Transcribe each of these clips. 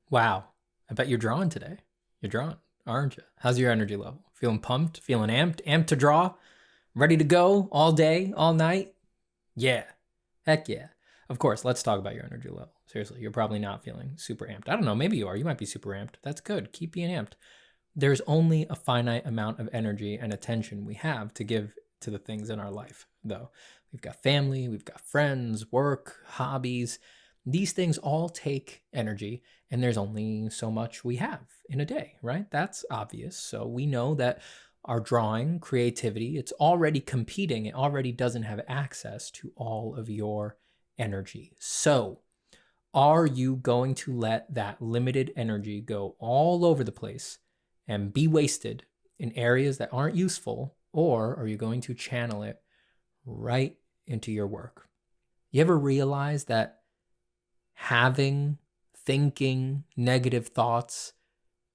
Wow. I bet you're drawing today. You're drawing, aren't you? How's your energy level? Feeling pumped? Feeling amped? Amped to draw? Ready to go all day, all night? Yeah. Heck yeah. Of course, let's talk about your energy level. Seriously, you're probably not feeling super amped. I don't know, maybe you are. You might be super amped. That's good. Keep being amped. There's only a finite amount of energy and attention we have to give to the things in our life, though. We've got family, we've got friends, work, hobbies. These things all take energy, and there's only so much we have in a day, right? That's obvious. So we know that our drawing, creativity, it's already competing. It already doesn't have access to all of your energy. So, are you going to let that limited energy go all over the place and be wasted in areas that aren't useful, or are you going to channel it right into your work? You ever realize that thinking negative thoughts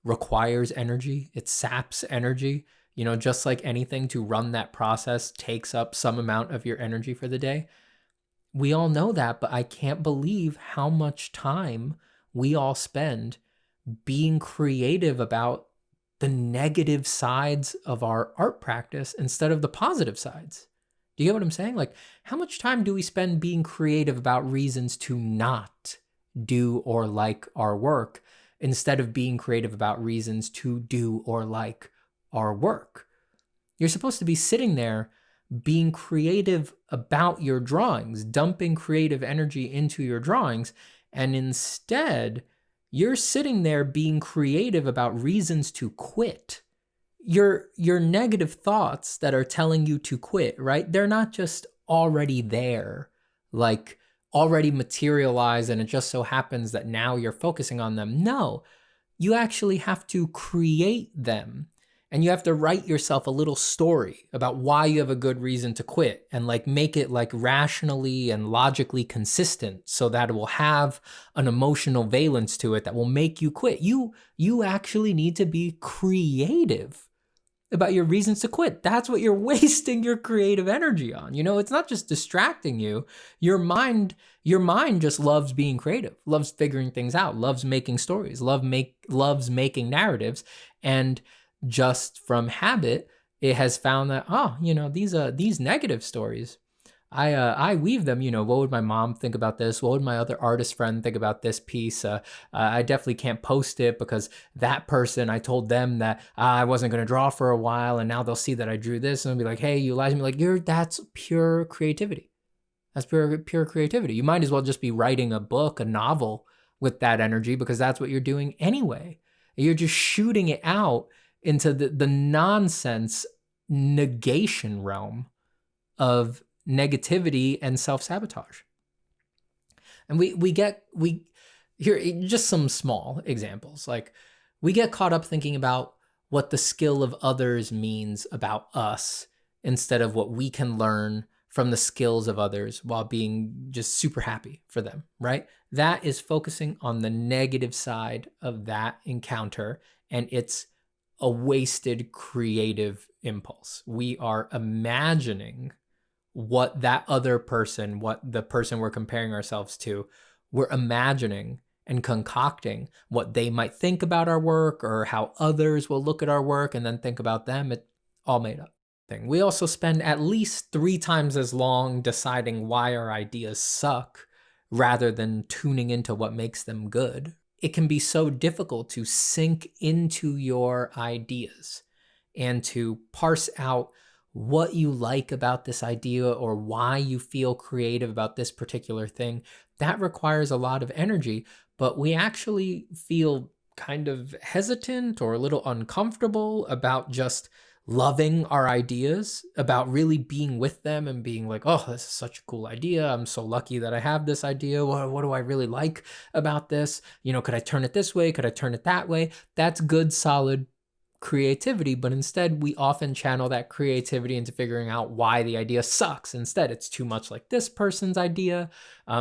requires energy? It saps energy. Just like anything, to run that process takes up some amount of your energy for the day. We all know that, but I can't believe how much time we all spend being creative about the negative sides of our art practice instead of the positive sides. Do you get what I'm saying? Like, how much time do we spend being creative about reasons to not do or like our work instead of being creative about reasons to do or like our work? You're supposed to be sitting there being creative about your drawings, dumping creative energy into your drawings, and instead you're sitting there being creative about reasons to quit. Your negative thoughts that are telling you to quit, right? They're not just already there, like already materialized, and it just so happens that now you're focusing on them. No, you actually have to create them. And you have to write yourself a little story about why you have a good reason to quit, and like make it like rationally and logically consistent so that it will have an emotional valence to it that will make you quit. You actually need to be creative about your reasons to quit. That's what you're wasting your creative energy on. It's not just distracting you. Your mind just loves being creative, loves figuring things out, loves making stories, loves making narratives. And just from habit, it has found that, these negative stories, I weave them. What would my mom think about this? What would my other artist friend think about this piece? I definitely can't post it because that person, I told them that I wasn't going to draw for a while, and now they'll see that I drew this and they'll be like, hey, you lied to me. Like, that's pure creativity. That's pure creativity. You might as well just be writing a book, a novel with that energy, because that's what you're doing anyway. You're just shooting it out into the nonsense negation realm of negativity and self-sabotage. And we here just some small examples. Like, we get caught up thinking about what the skill of others means about us instead of what we can learn from the skills of others while being just super happy for them, right? That is focusing on the negative side of that encounter, and it's a wasted creative impulse. We are imagining what that other person, what the person we're comparing ourselves to, we're imagining and concocting what they might think about our work or how others will look at our work and then think about them. It's all made up thing. We also spend at least 3 times as long deciding why our ideas suck rather than tuning into what makes them good. It can be so difficult to sink into your ideas and to parse out what you like about this idea or why you feel creative about this particular thing. That requires a lot of energy, but we actually feel kind of hesitant or a little uncomfortable about just loving our ideas, about really being with them and being like, oh, this is such a cool idea. I'm so lucky that I have this idea. What do I really like about this? Could I turn it this way? Could I turn it that way? That's good, solid creativity, but instead we often channel that creativity into figuring out why the idea sucks. Instead, it's too much like this person's idea.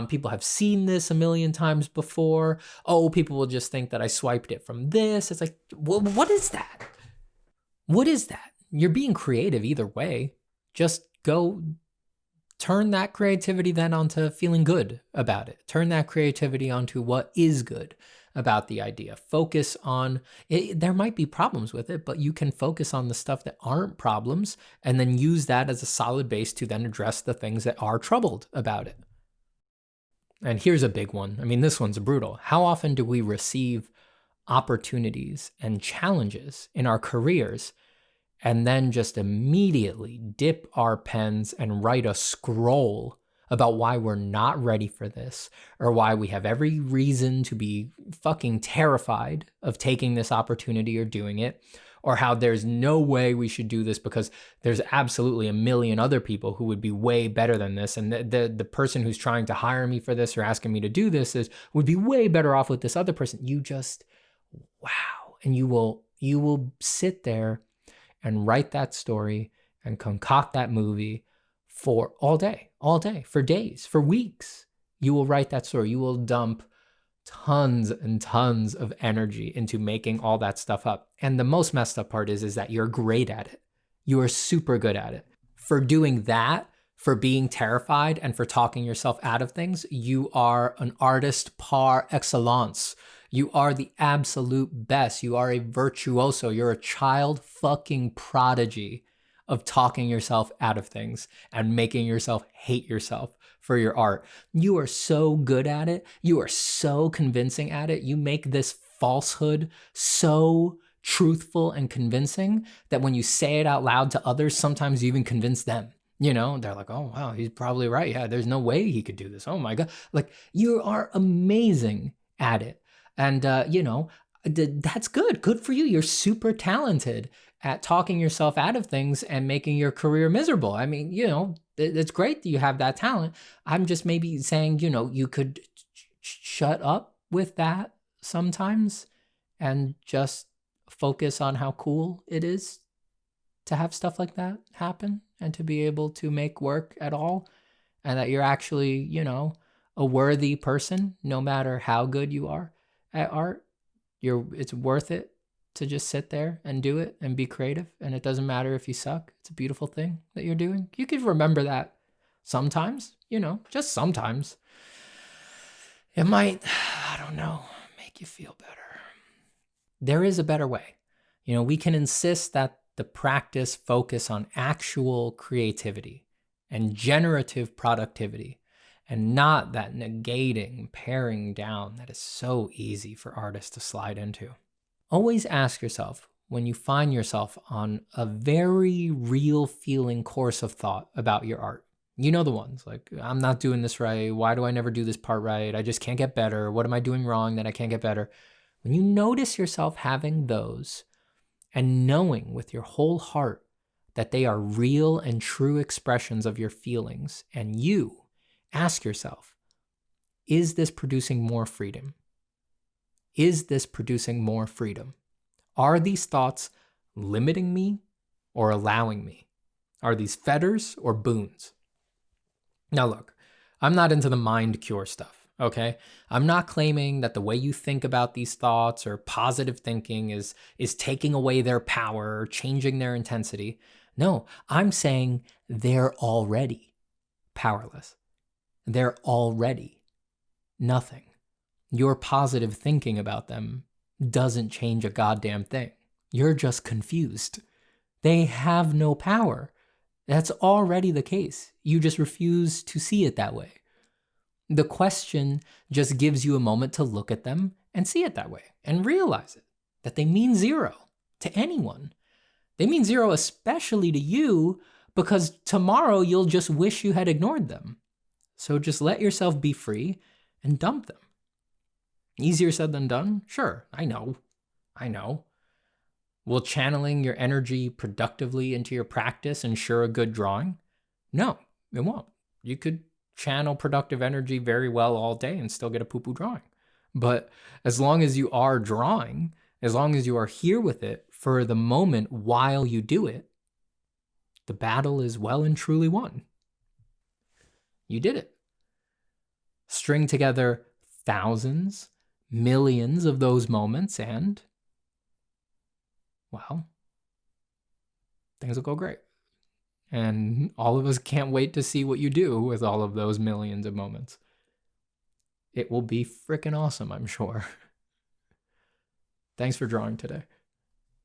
People have seen this a million times before. Oh, people will just think that I swiped it from this. It's like, well, what is that? What is that? You're being creative either way. Just go turn that creativity then onto feeling good about it. Turn that creativity onto what is good about the idea. Focus on it. There might be problems with it, but you can focus on the stuff that aren't problems and then use that as a solid base to then address the things that are troubled about it. And here's a big one. I mean, this one's brutal. How often do we receive opportunities and challenges in our careers and then just immediately dip our pens and write a scroll about why we're not ready for this, or why we have every reason to be fucking terrified of taking this opportunity or doing it, or how there's no way we should do this because there's absolutely a million other people who would be way better than this, and the person who's trying to hire me for this or asking me to do this would be way better off with this other person. You just, wow. And you will sit there and write that story and concoct that movie for all day, for days, for weeks. You will write that story. You will dump tons and tons of energy into making all that stuff up. And the most messed up part is that you're great at it. You are super good at it. For doing that, for being terrified and for talking yourself out of things, you are an artist par excellence. You are the absolute best. You are a virtuoso. You're a child fucking prodigy of talking yourself out of things and making yourself hate yourself for your art. You are so good at it. You are so convincing at it. You make this falsehood so truthful and convincing that when you say it out loud to others, sometimes you even convince them. You know, they're like, oh, wow, he's probably right. Yeah, there's no way he could do this. Oh my God. Like, you are amazing at it. And, that's good. Good for you. You're super talented at talking yourself out of things and making your career miserable. I mean, it's great that you have that talent. I'm just maybe saying, you could shut up with that sometimes and just focus on how cool it is to have stuff like that happen and to be able to make work at all, and that you're actually, a worthy person, no matter how good you are at art. It's worth it to just sit there and do it and be creative. And it doesn't matter if you suck. It's a beautiful thing that you're doing. You could remember that sometimes, just sometimes. It might, I don't know, make you feel better. There is a better way. We can insist that the practice focus on actual creativity and generative productivity, and not that negating, paring down that is so easy for artists to slide into. Always ask yourself, when you find yourself on a very real feeling course of thought about your art, the ones like, I'm not doing this right. Why do I never do this part right? I just can't get better. What am I doing wrong that I can't get better? When you notice yourself having those and knowing with your whole heart that they are real and true expressions of your feelings, and you ask yourself, is this producing more freedom? Is this producing more freedom? Are these thoughts limiting me or allowing me? Are these fetters or boons? Now look, I'm not into the mind cure stuff, okay? I'm not claiming that the way you think about these thoughts or positive thinking is taking away their power or changing their intensity. No, I'm saying they're already powerless. They're already nothing. Your positive thinking about them doesn't change a goddamn thing. You're just confused. They have no power. That's already the case. You just refuse to see it that way. The question just gives you a moment to look at them and see it that way and realize it, that they mean zero to anyone. They mean zero especially to you, because tomorrow you'll just wish you had ignored them. So just let yourself be free and dump them. Easier said than done? Sure, I know. Will channeling your energy productively into your practice ensure a good drawing? No, it won't. You could channel productive energy very well all day and still get a poo-poo drawing. But as long as you are drawing, as long as you are here with it for the moment while you do it, the battle is well and truly won. You did it. String together thousands, millions of those moments, and, well, things will go great. And all of us can't wait to see what you do with all of those millions of moments. It will be freaking awesome, I'm sure. Thanks for drawing today.